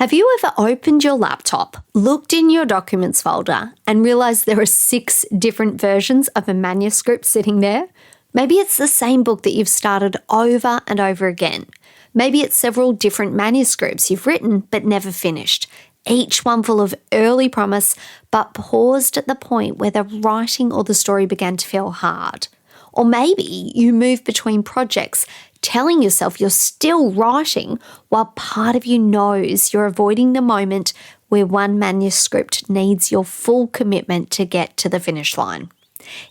Have you ever opened your laptop, looked in your documents folder, and realised there are 6 different versions of a manuscript sitting there? Maybe it's the same book that you've started over and over again. Maybe it's several different manuscripts you've written but never finished, each one full of early promise but paused at the point where the writing or the story began to feel hard. Or maybe you move between projects, telling yourself you're still writing while part of you knows you're avoiding the moment where one manuscript needs your full commitment to get to the finish line.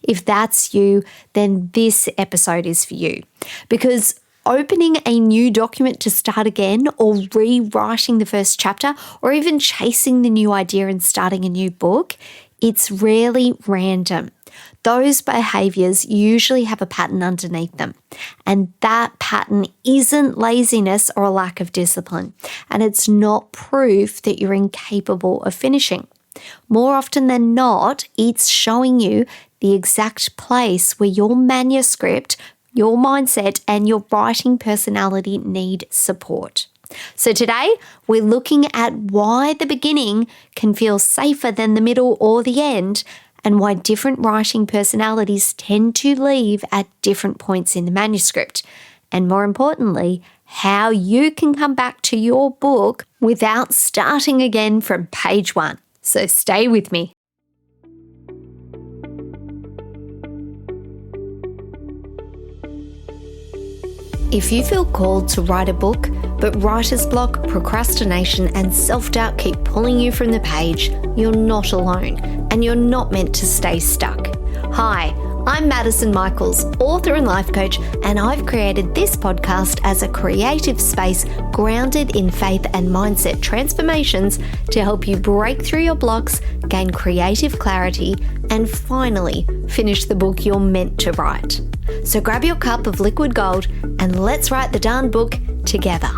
If that's you, then this episode is for you. Because opening a new document to start again, or rewriting the first chapter, or even chasing the new idea and starting a new book, it's rarely random. Those behaviours usually have a pattern underneath them, and that pattern isn't laziness or a lack of discipline, and it's not proof that you're incapable of finishing. More often than not, it's showing you the exact place where your manuscript, your mindset, and your writing personality need support. So today, we're looking at why the beginning can feel safer than the middle or the end, and why different writing personalities tend to leave at different points in the manuscript. And more importantly, how you can come back to your book without starting again from page 1. So stay with me. If you feel called to write a book, but writer's block, procrastination, and self-doubt keep pulling you from the page, you're not alone, and you're not meant to stay stuck. Hi, I'm Madison Michaels, author and life coach, and I've created this podcast as a creative space grounded in faith and mindset transformations to help you break through your blocks, gain creative clarity, and finally finish the book you're meant to write. So grab your cup of liquid gold and let's write the darn book together.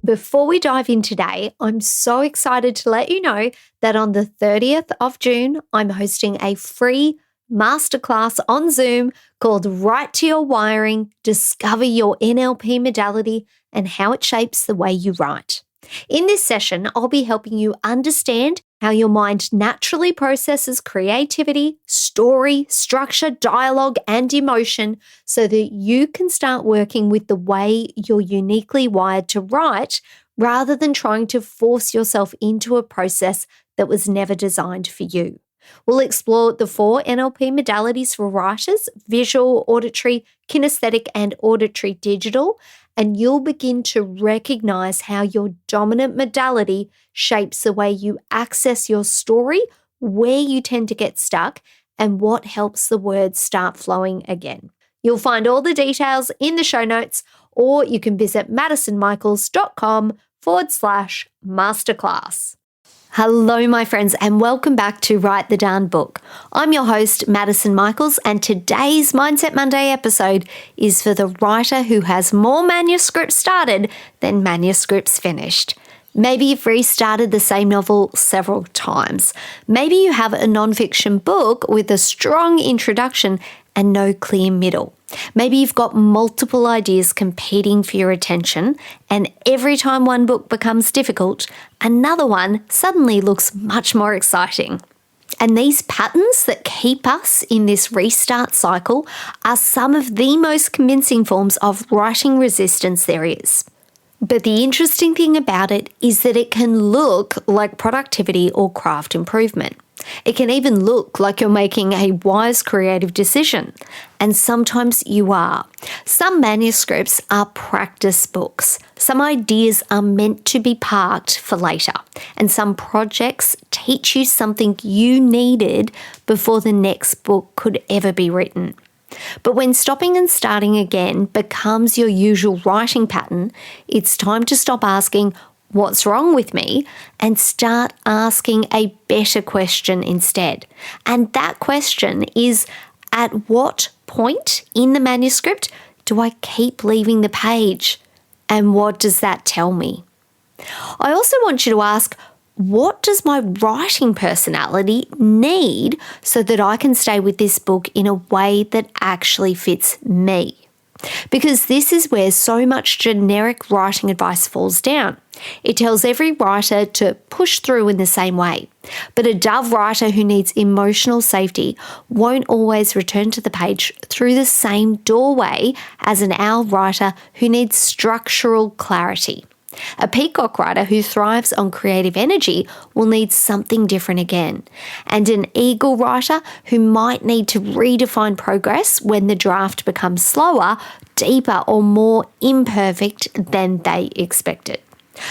Before we dive in today, I'm so excited to let you know that on the 30th of June, I'm hosting a free masterclass on Zoom called Write to Your Wiring, Discover Your NLP Modality and How It Shapes the Way You Write. In this session, I'll be helping you understand how your mind naturally processes creativity, story, structure, dialogue, and emotion so that you can start working with the way you're uniquely wired to write rather than trying to force yourself into a process that was never designed for you. We'll explore the 4 NLP modalities for writers: visual, auditory, kinesthetic, and auditory digital, and you'll begin to recognize how your dominant modality shapes the way you access your story, where you tend to get stuck, and what helps the words start flowing again. You'll find all the details in the show notes, or you can visit madisonmichaels.com/masterclass. Hello, my friends, and welcome back to Write the Darn Book. I'm your host, Madison Michaels, and today's Mindset Monday episode is for the writer who has more manuscripts started than manuscripts finished. Maybe you've restarted the same novel several times. Maybe you have a nonfiction book with a strong introduction and no clear middle. Maybe you've got multiple ideas competing for your attention, and every time one book becomes difficult, another one suddenly looks much more exciting. And these patterns that keep us in this restart cycle are some of the most convincing forms of writing resistance there is. But the interesting thing about it is that it can look like productivity or craft improvement. It can even look like you're making a wise creative decision, and sometimes you are. Some manuscripts are practice books. Some ideas are meant to be parked for later, and some projects teach you something you needed before the next book could ever be written. But when stopping and starting again becomes your usual writing pattern, it's time to stop asking, "What's wrong with me?" and start asking a better question instead. And that question is, at what point in the manuscript do I keep leaving the page? And what does that tell me? I also want you to ask, what does my writing personality need so that I can stay with this book in a way that actually fits me? because this is where so much generic writing advice falls down. It tells every writer to push through in the same way. But a dove writer who needs emotional safety won't always return to the page through the same doorway as an owl writer who needs structural clarity. A peacock writer who thrives on creative energy will need something different again. And an eagle writer who might need to redefine progress when the draft becomes slower, deeper, or more imperfect than they expected.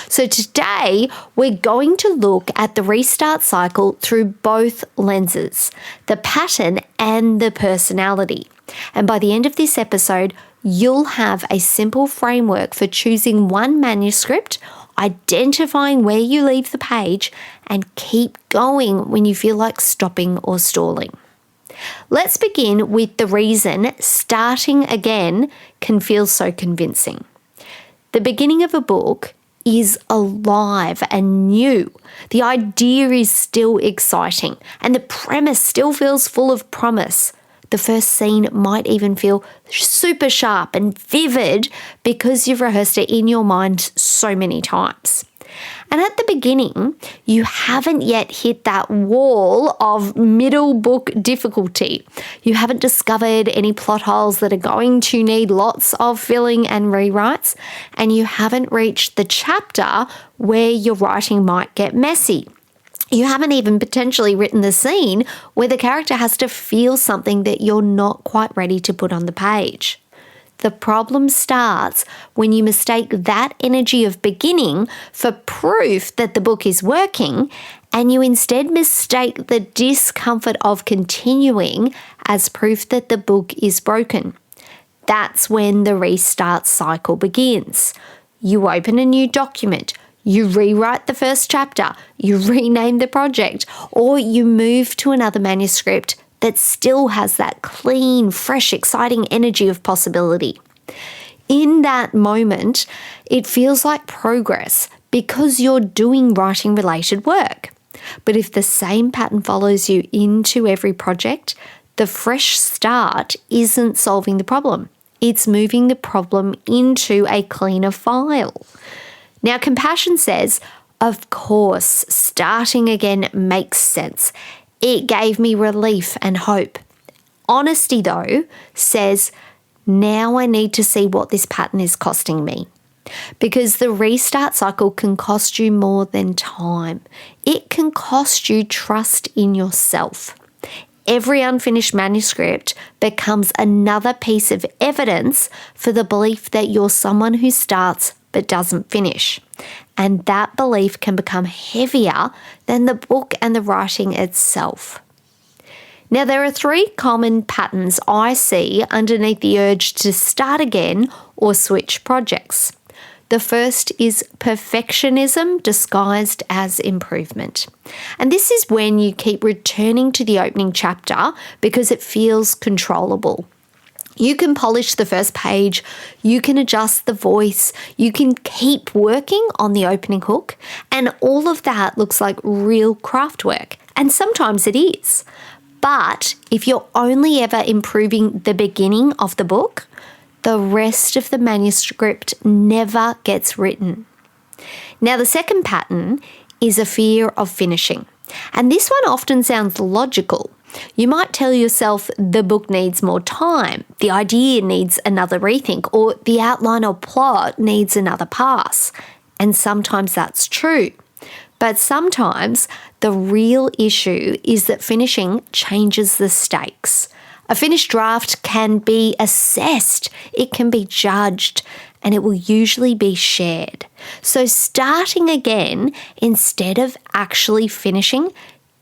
So today, we're going to look at the restart cycle through both lenses, the pattern and the personality. And by the end of this episode, you'll have a simple framework for choosing one manuscript, identifying where you leave the page, and keep going when you feel like stopping or stalling. Let's begin with the reason starting again can feel so convincing. The beginning of a book is alive and new. The idea is still exciting, and the premise still feels full of promise. The first scene might even feel super sharp and vivid because you've rehearsed it in your mind so many times. And at the beginning, you haven't yet hit that wall of middle book difficulty. You haven't discovered any plot holes that are going to need lots of filling and rewrites, and you haven't reached the chapter where your writing might get messy. You haven't even potentially written the scene where the character has to feel something that you're not quite ready to put on the page. The problem starts when you mistake that energy of beginning for proof that the book is working, and you instead mistake the discomfort of continuing as proof that the book is broken. That's when the restart cycle begins. You open a new document, you rewrite the first chapter, you rename the project, or you move to another manuscript that still has that clean, fresh, exciting energy of possibility. In that moment, it feels like progress because you're doing writing-related work. But if the same pattern follows you into every project, the fresh start isn't solving the problem. It's moving the problem into a cleaner file. Now, compassion says, of course, starting again makes sense. It gave me relief and hope. Honesty, though, says, now I need to see what this pattern is costing me. Because the restart cycle can cost you more than time. It can cost you trust in yourself. Every unfinished manuscript becomes another piece of evidence for the belief that you're someone who starts but doesn't finish. And that belief can become heavier than the book and the writing itself. Now, there are 3 common patterns I see underneath the urge to start again or switch projects. The first is perfectionism disguised as improvement. And this is when you keep returning to the opening chapter because it feels controllable. You can polish the first page, you can adjust the voice, you can keep working on the opening hook, and all of that looks like real craft work. And sometimes it is. But if you're only ever improving the beginning of the book, the rest of the manuscript never gets written. Now, the second pattern is a fear of finishing. And this one often sounds logical. You might tell yourself the book needs more time, the idea needs another rethink, or the outline or plot needs another pass. And sometimes that's true. But sometimes the real issue is that finishing changes the stakes. A finished draft can be assessed, it can be judged, and it will usually be shared. So starting again instead of actually finishing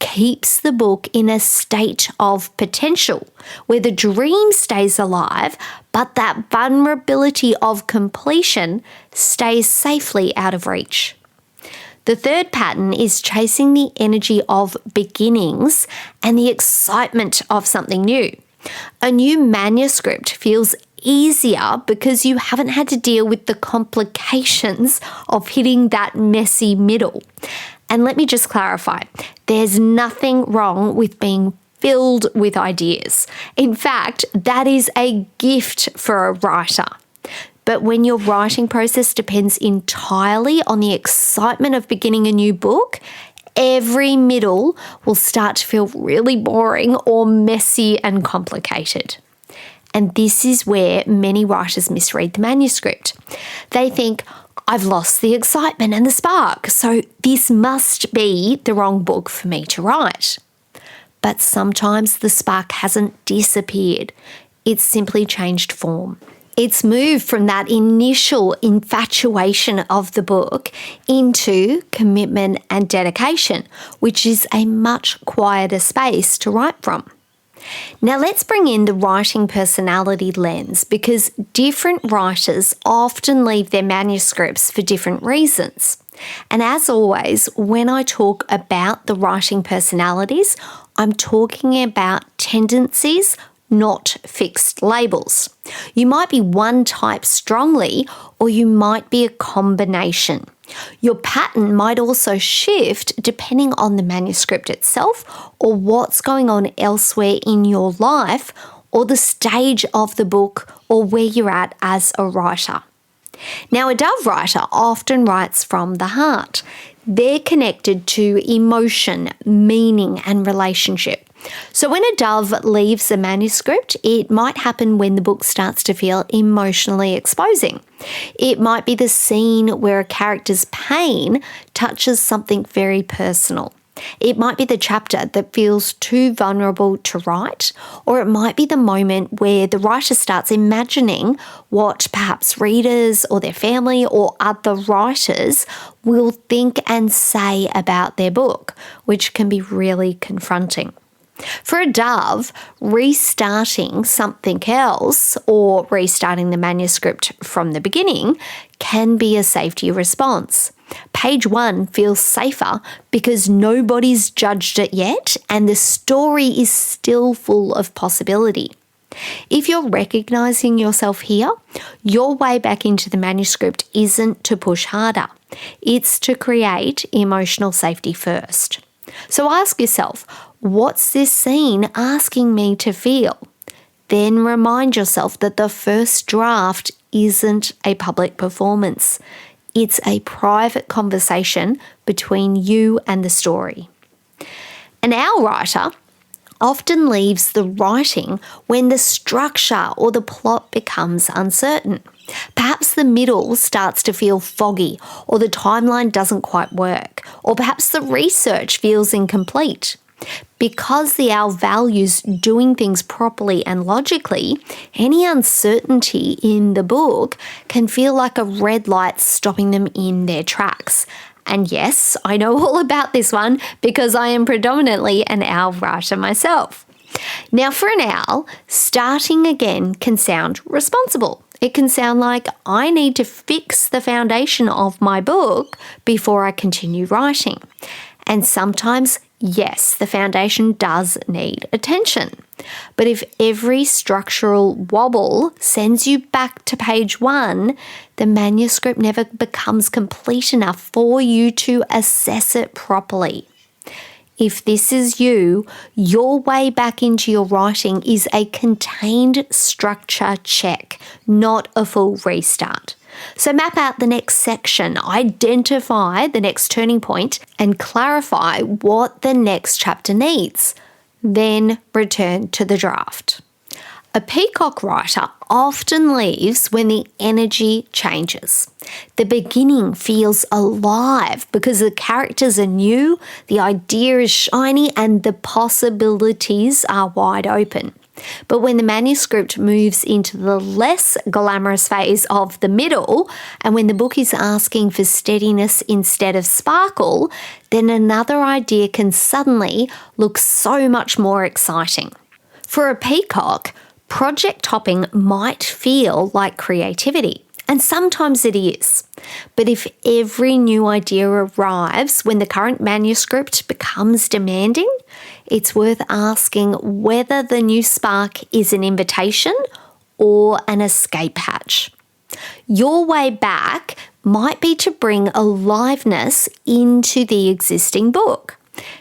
keeps the book in a state of potential where the dream stays alive, but that vulnerability of completion stays safely out of reach. The third pattern is chasing the energy of beginnings and the excitement of something new. A new manuscript feels easier because you haven't had to deal with the complications of hitting that messy middle. And let me just clarify, there's nothing wrong with being filled with ideas. In fact, that is a gift for a writer. But when your writing process depends entirely on the excitement of beginning a new book, every middle will start to feel really boring or messy and complicated. And this is where many writers misread the manuscript. They think, I've lost the excitement and the spark, so this must be the wrong book for me to write. But sometimes the spark hasn't disappeared. It's simply changed form. It's moved from that initial infatuation of the book into commitment and dedication, which is a much quieter space to write from. Now let's bring in the writing personality lens, because different writers often leave their manuscripts for different reasons. And as always, when I talk about the writing personalities, I'm talking about tendencies, not fixed labels. You might be one type strongly, or you might be a combination. Your pattern might also shift depending on the manuscript itself, or what's going on elsewhere in your life, or the stage of the book, or where you're at as a writer. Now, a dove writer often writes from the heart. They're connected to emotion, meaning, and relationship. So when a dove leaves a manuscript, it might happen when the book starts to feel emotionally exposing. It might be the scene where a character's pain touches something very personal. It might be the chapter that feels too vulnerable to write, or it might be the moment where the writer starts imagining what perhaps readers or their family or other writers will think and say about their book, which can be really confronting. For a dove, restarting something else or restarting the manuscript from the beginning can be a safety response. Page 1 feels safer because nobody's judged it yet and the story is still full of possibility. If you're recognizing yourself here, your way back into the manuscript isn't to push harder. It's to create emotional safety first. So ask yourself, what's this scene asking me to feel? Then remind yourself that the first draft isn't a public performance. It's a private conversation between you and the story. An owl writer often leaves the writing when the structure or the plot becomes uncertain. Perhaps the middle starts to feel foggy, or the timeline doesn't quite work, or perhaps the research feels incomplete. Because the owl values doing things properly and logically, any uncertainty in the book can feel like a red light stopping them in their tracks. And yes, I know all about this one because I am predominantly an owl writer myself. Now, for an owl, starting again can sound responsible. It can sound like I need to fix the foundation of my book before I continue writing. And sometimes, yes, the foundation does need attention. But if every structural wobble sends you back to page 1, the manuscript never becomes complete enough for you to assess it properly. If this is you, your way back into your writing is a contained structure check, not a full restart. So map out the next section, identify the next turning point, and clarify what the next chapter needs. Then return to the draft. A peacock writer often leaves when the energy changes. The beginning feels alive because the characters are new, the idea is shiny, and the possibilities are wide open. But when the manuscript moves into the less glamorous phase of the middle, and when the book is asking for steadiness instead of sparkle, then another idea can suddenly look so much more exciting. For a peacock, project hopping might feel like creativity, and sometimes it is. But if every new idea arrives when the current manuscript becomes demanding, it's worth asking whether the new spark is an invitation or an escape hatch. Your way back might be to bring aliveness into the existing book.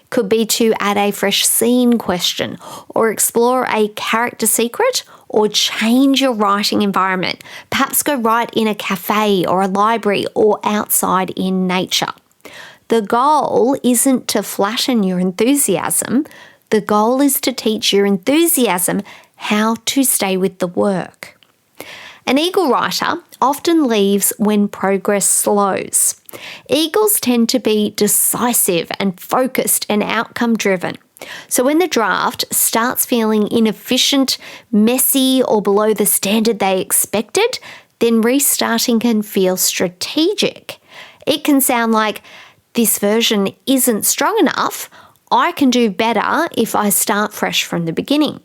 Could be to add a fresh scene question, or explore a character secret, or change your writing environment. Perhaps go write in a cafe or a library or outside in nature. The goal isn't to flatten your enthusiasm. The goal is to teach your enthusiasm how to stay with the work. An eagle writer often leaves when progress slows. Eagles tend to be decisive and focused and outcome driven. So when the draft starts feeling inefficient, messy, or below the standard they expected, then restarting can feel strategic. It can sound like, this version isn't strong enough. I can do better if I start fresh from the beginning.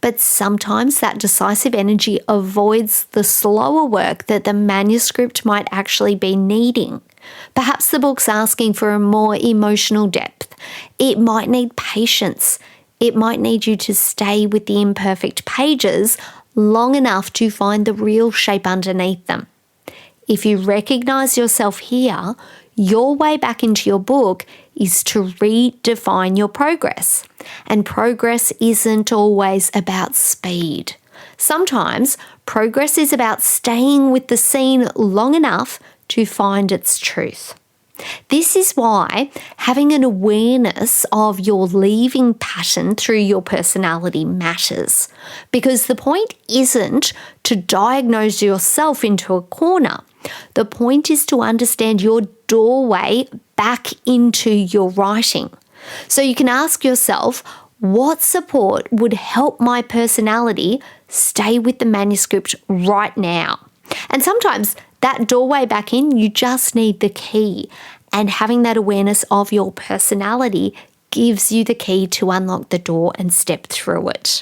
But sometimes that decisive energy avoids the slower work that the manuscript might actually be needing. Perhaps the book's asking for a more emotional depth. It might need patience. It might need you to stay with the imperfect pages long enough to find the real shape underneath them. If you recognize yourself here, your way back into your book is to redefine your progress. And progress isn't always about speed. Sometimes progress is about staying with the scene long enough to find its truth. This is why having an awareness of your leaving pattern through your personality matters, because the point isn't to diagnose yourself into a corner. The point is to understand your doorway back into your writing. So you can ask yourself, what support would help my personality stay with the manuscript right now? And sometimes that doorway back in, you just need the key. And having that awareness of your personality gives you the key to unlock the door and step through it.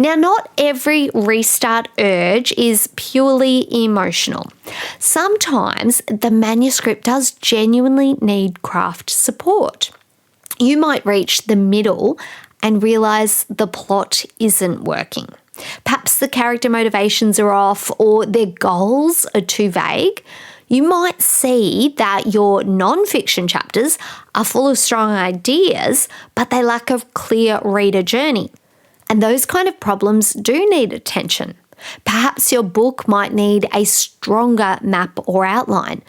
Now, not every restart urge is purely emotional. Sometimes the manuscript does genuinely need craft support. You might reach the middle and realize the plot isn't working. Perhaps the character motivations are off or their goals are too vague. You might see that your non-fiction chapters are full of strong ideas, but they lack a clear reader journey. And those kind of problems do need attention. Perhaps your book might need a stronger map or outline,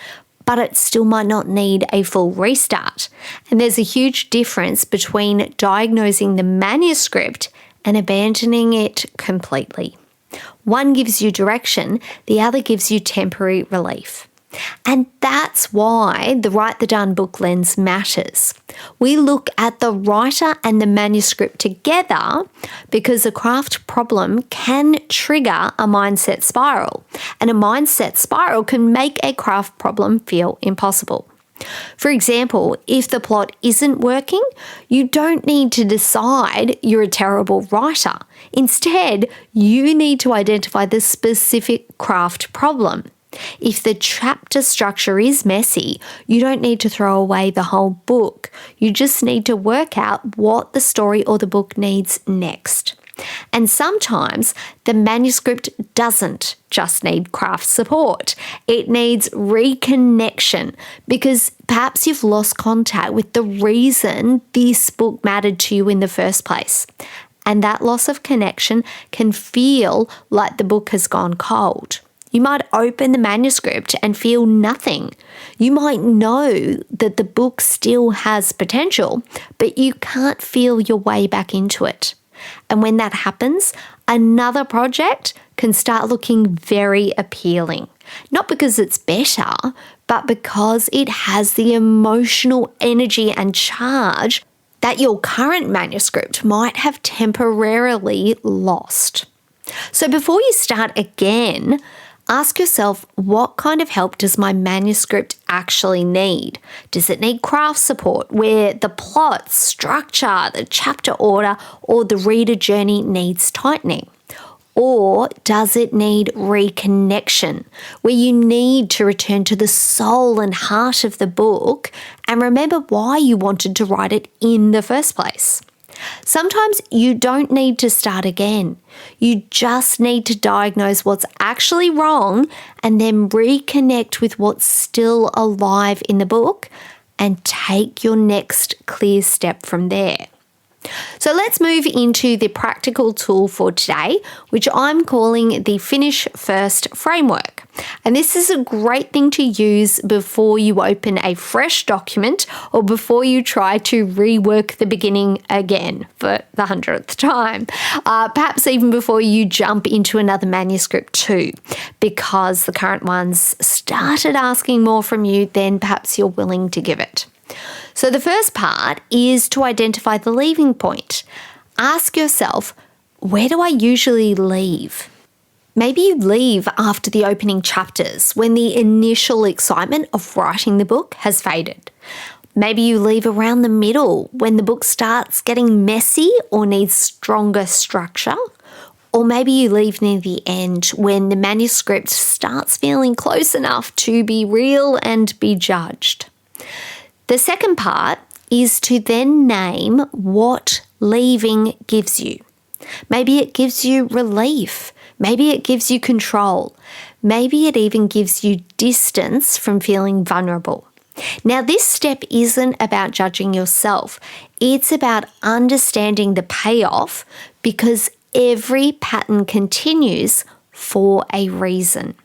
but it still might not need a full restart. And there's a huge difference between diagnosing the manuscript and abandoning it completely. One gives you direction, the other gives you temporary relief. And that's why the Write the Done book lens matters. We look at the writer and the manuscript together because a craft problem can trigger a mindset spiral, and a mindset spiral can make a craft problem feel impossible. For example, if the plot isn't working, you don't need to decide you're a terrible writer. Instead, you need to identify the specific craft problem. If the chapter structure is messy, you don't need to throw away the whole book. You just need to work out what the story or the book needs next. And sometimes the manuscript doesn't just need craft support. It needs reconnection because perhaps you've lost contact with the reason this book mattered to you in the first place. And that loss of connection can feel like the book has gone cold. You might open the manuscript and feel nothing. You might know that the book still has potential, but you can't feel your way back into it. And when that happens, another project can start looking very appealing. Not because it's better, but because it has the emotional energy and charge that your current manuscript might have temporarily lost. So before you start again, ask yourself, what kind of help does my manuscript actually need? Does it need craft support where the plot, structure, the chapter order, or the reader journey needs tightening? Or does it need reconnection where you need to return to the soul and heart of the book and remember why you wanted to write it in the first place? Sometimes you don't need to start again. You just need to diagnose what's actually wrong and then reconnect with what's still alive in the book and take your next clear step from there. So let's move into the practical tool for today, which I'm calling the Finish First framework. And this is a great thing to use before you open a fresh document or before you try to rework the beginning again for the 100th time. Perhaps even before you jump into another manuscript too, because the current ones started asking more from you than perhaps you're willing to give it. So the first part is to identify the leaving point. Ask yourself, where do I usually leave? Maybe you leave after the opening chapters when the initial excitement of writing the book has faded. Maybe you leave around the middle when the book starts getting messy or needs stronger structure. Or maybe you leave near the end when the manuscript starts feeling close enough to be real and be judged. The second part is to then name what leaving gives you. Maybe it gives you relief. Maybe it gives you control. Maybe it even gives you distance from feeling vulnerable. Now, this step isn't about judging yourself. It's about understanding the payoff because every pattern continues for a reason.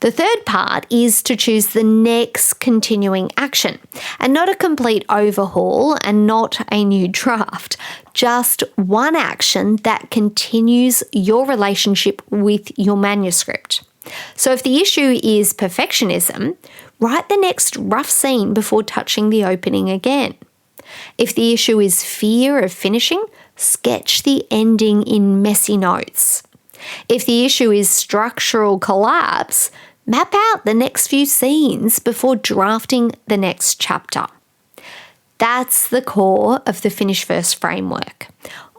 The third part is to choose the next continuing action, and not a complete overhaul and not a new draft, just one action that continues your relationship with your manuscript. So if the issue is perfectionism, write the next rough scene before touching the opening again. If the issue is fear of finishing, sketch the ending in messy notes. If the issue is structural collapse, map out the next few scenes before drafting the next chapter. That's the core of the Finish First framework.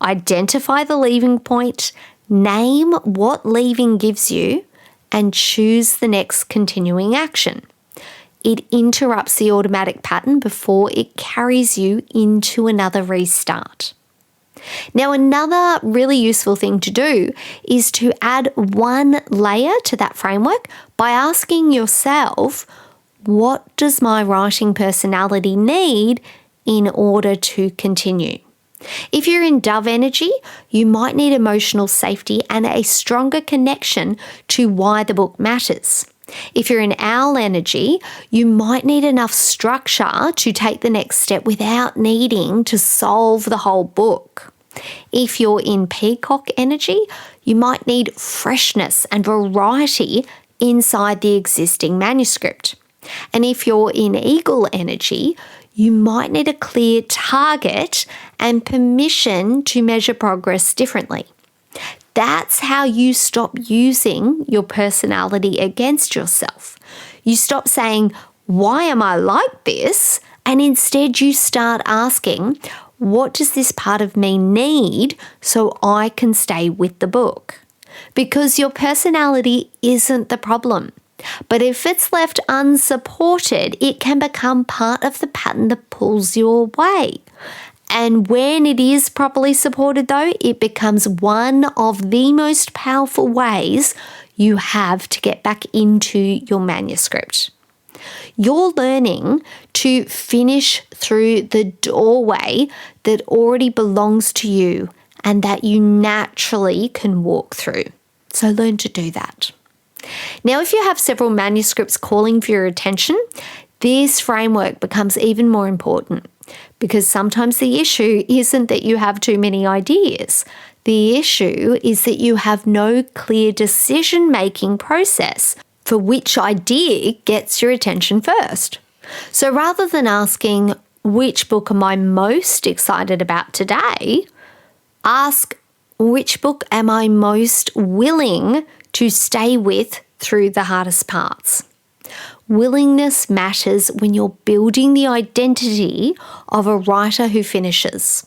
Identify the leaving point, name what leaving gives you, and choose the next continuing action. It interrupts the automatic pattern before it carries you into another restart. Now, another really useful thing to do is to add one layer to that framework by asking yourself, what does my writing personality need in order to continue? If you're in dove energy, you might need emotional safety and a stronger connection to why the book matters. If you're in owl energy, you might need enough structure to take the next step without needing to solve the whole book. If you're in peacock energy, you might need freshness and variety inside the existing manuscript. And if you're in eagle energy, you might need a clear target and permission to measure progress differently. That's how you stop using your personality against yourself. You stop saying, why am I like this? And instead you start asking, what does this part of me need so I can stay with the book? Because your personality isn't the problem. But if it's left unsupported, it can become part of the pattern that pulls you away. And when it is properly supported, though, it becomes one of the most powerful ways you have to get back into your manuscript. You're learning to finish through the doorway that already belongs to you and that you naturally can walk through. So learn to do that. Now, if you have several manuscripts calling for your attention, this framework becomes even more important because sometimes the issue isn't that you have too many ideas. The issue is that you have no clear decision-making process for which idea gets your attention first. So rather than asking, which book am I most excited about today, ask, which book am I most willing to stay with through the hardest parts? Willingness matters when you're building the identity of a writer who finishes.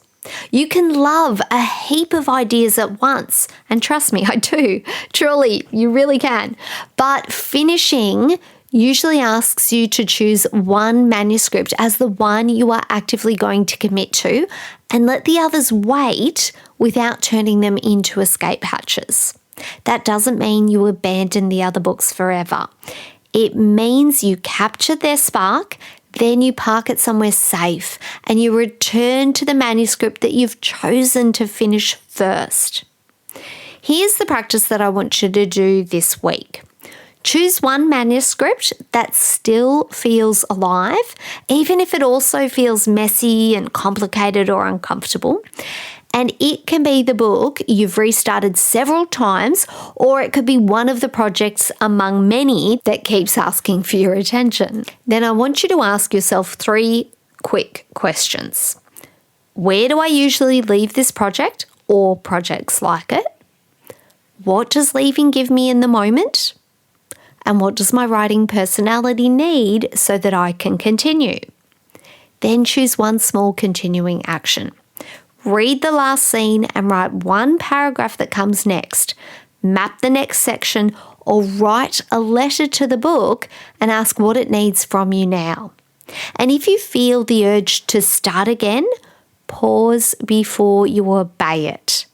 You can love a heap of ideas at once, and trust me, I do. Truly, you really can. But finishing usually asks you to choose one manuscript as the one you are actively going to commit to and let the others wait without turning them into escape hatches. That doesn't mean you abandon the other books forever. It means you capture their spark, Then you park it somewhere safe and you return to the manuscript that you've chosen to finish first. Here's the practice that I want you to do this week. Choose one manuscript that still feels alive, even if it also feels messy and complicated or uncomfortable. And it can be the book you've restarted several times, or it could be one of the projects among many that keeps asking for your attention. Then I want you to ask yourself 3 quick questions. Where do I usually leave this project or projects like it? What does leaving give me in the moment? And what does my writing personality need so that I can continue? Then choose one small continuing action. Read the last scene and write one paragraph that comes next. Map the next section or write a letter to the book and ask what it needs from you now. And if you feel the urge to start again, pause before you obey it.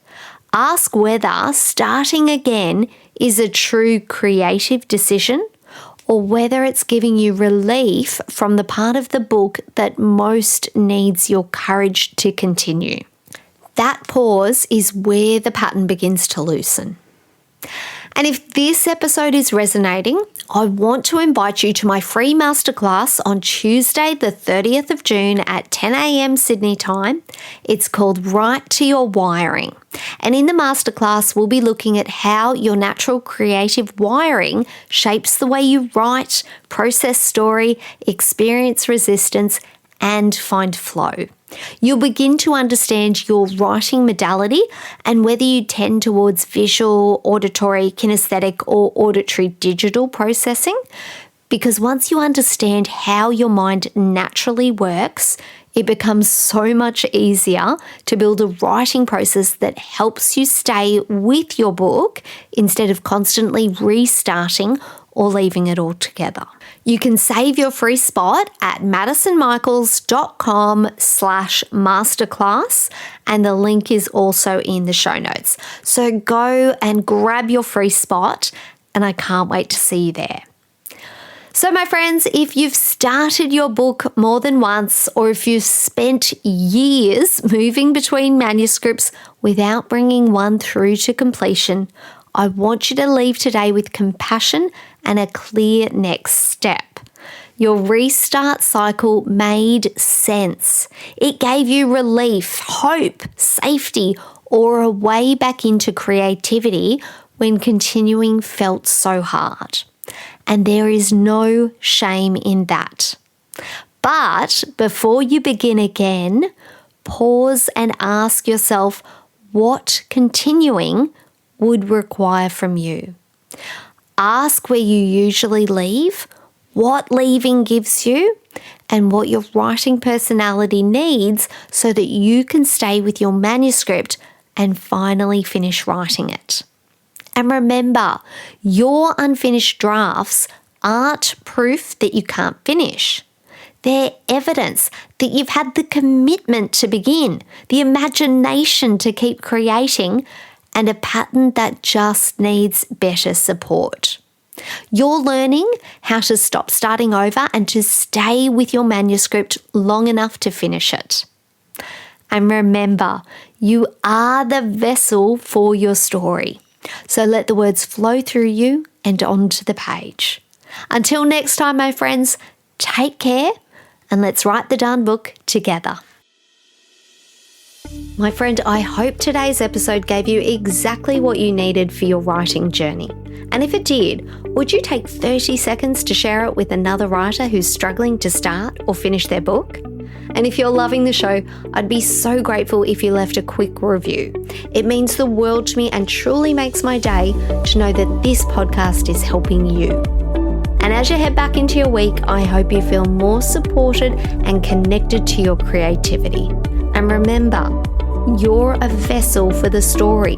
Ask whether starting again is a true creative decision or whether it's giving you relief from the part of the book that most needs your courage to continue. That pause is where the pattern begins to loosen. And if this episode is resonating, I want to invite you to my free masterclass on Tuesday, the 30th of June at 10 a.m. Sydney time. It's called Write to Your Wiring. And in the masterclass, we'll be looking at how your natural creative wiring shapes the way you write, process story, experience resistance, and find flow. You'll begin to understand your writing modality and whether you tend towards visual, auditory, kinesthetic, or auditory digital processing. Because once you understand how your mind naturally works, it becomes so much easier to build a writing process that helps you stay with your book instead of constantly restarting or leaving it altogether. You can save your free spot at madisonmichaels.com/masterclass, and the link is also in the show notes. So go and grab your free spot, and I can't wait to see you there. So my friends, if you've started your book more than once, or if you've spent years moving between manuscripts without bringing one through to completion, I want you to leave today with compassion and a clear next step. Your restart cycle made sense. It gave you relief, hope, safety, or a way back into creativity when continuing felt so hard. And there is no shame in that. But before you begin again, pause and ask yourself what continuing would require from you. Ask where you usually leave, what leaving gives you, and what your writing personality needs so that you can stay with your manuscript and finally finish writing it. And remember, your unfinished drafts aren't proof that you can't finish. They're evidence that you've had the commitment to begin, the imagination to keep creating, and a pattern that just needs better support. You're learning how to stop starting over and to stay with your manuscript long enough to finish it. And remember, you are the vessel for your story. So let the words flow through you and onto the page. Until next time, my friends, take care and let's write the darn book together. My friend, I hope today's episode gave you exactly what you needed for your writing journey. And if it did, would you take 30 seconds to share it with another writer who's struggling to start or finish their book? And if you're loving the show, I'd be so grateful if you left a quick review. It means the world to me and truly makes my day to know that this podcast is helping you. And as you head back into your week, I hope you feel more supported and connected to your creativity. And remember, you're a vessel for the story.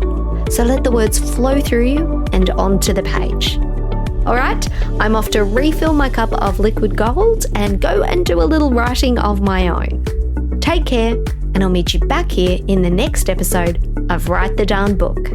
So let the words flow through you and onto the page. All right, I'm off to refill my cup of liquid gold and go and do a little writing of my own. Take care, and I'll meet you back here in the next episode of Write the Darn Book.